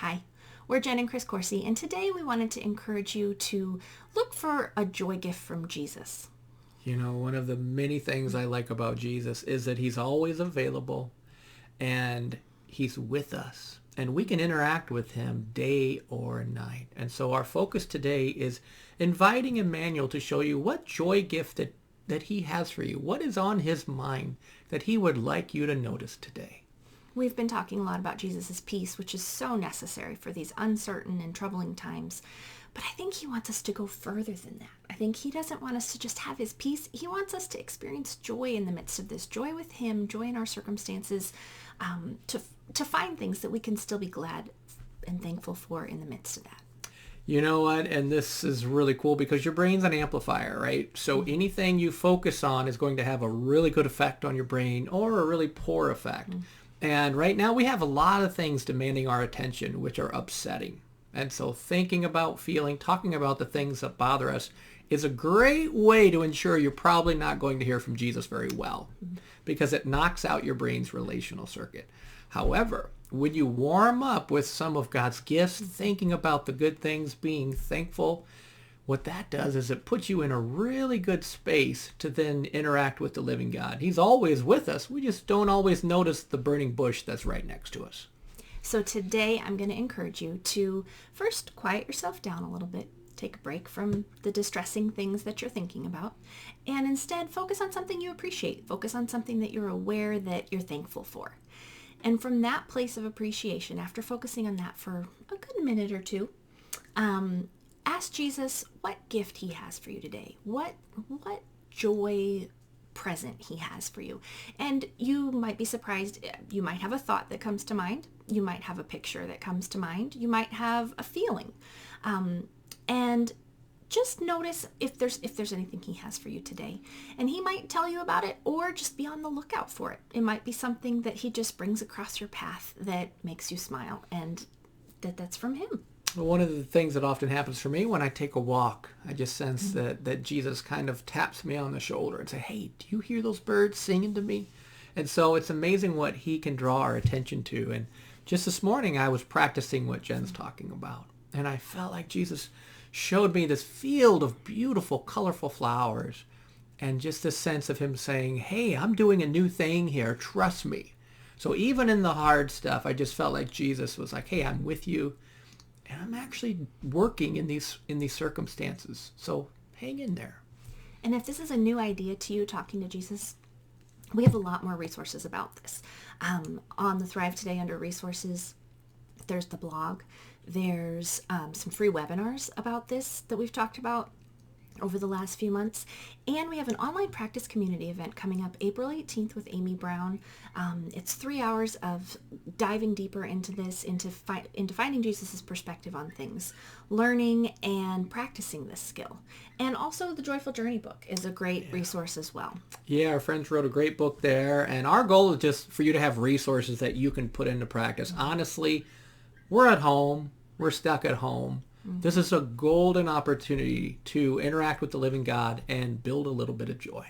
Hi, we're Jen and Chris Coursey, and today we wanted to encourage you to look for a joy gift from Jesus. You know, one of the many things I like about Jesus is that he's always available and he's with us and we can interact with him day or night. And so our focus today is inviting Immanuel to show you what joy gift that he has for you. What is on his mind that he would like you to notice today? We've been talking a lot about Jesus' peace, which is so necessary for these uncertain and troubling times. But I think he wants us to go further than that. I think he doesn't want us to just have his peace. He wants us to experience joy in the midst of this, joy with him, joy in our circumstances, to find things that we can still be glad and thankful for in the midst of that. You know what? And this is really cool because your brain's an amplifier, right? So anything you focus on is going to have a really good effect on your brain or a really poor effect. And right now we have a lot of things demanding our attention, which are upsetting. And so thinking about, feeling, talking about the things that bother us is a great way to ensure you're probably not going to hear from Jesus very well because it knocks out your brain's relational circuit. However, when you warm up with some of God's gifts, thinking about the good things, being thankful, what that does is it puts you in a really good space to then interact with the living God. He's always with us. We just don't always notice the burning bush that's right next to us. So today I'm going to encourage you to first quiet yourself down a little bit, take a break from the distressing things that you're thinking about, and instead focus on something you appreciate. Focus on something that you're aware that you're thankful for. And from that place of appreciation, after focusing on that for a good minute or two, ask Jesus what gift he has for you today. What joy present he has for you. And you might be surprised. You might have a thought that comes to mind. You might have a picture that comes to mind. You might have a feeling. And just notice if there's anything he has for you today. And he might tell you about it or just be on the lookout for it. It might be something that he just brings across your path that makes you smile and that's from him. Well, one of the things that often happens for me when I take a walk, I just sense that Jesus kind of taps me on the shoulder and say, hey, do you hear those birds singing to me? And so it's amazing what he can draw our attention to. And just this morning, I was practicing what Jen's talking about. And I felt like Jesus showed me this field of beautiful, colorful flowers. And just this sense of him saying, hey, I'm doing a new thing here. Trust me. So even in the hard stuff, I just felt like Jesus was like, hey, I'm with you. And I'm actually working in these circumstances. So hang in there. And if this is a new idea to you, talking to Jesus, we have a lot more resources about this. On the Thrive Today under resources, there's the blog. There's some free webinars about this that we've talked about over the last few months. And we have an online practice community event coming up April 18th with Amy Brown. It's 3 hours of diving deeper into this, into finding Jesus' perspective on things, learning and practicing this skill. And also the Joyful Journey book is a great resource as well. Yeah, our friends wrote a great book there. And our goal is just for you to have resources that you can put into practice. Honestly, we're at home. We're stuck at home. This is a golden opportunity to interact with the living God and build a little bit of joy.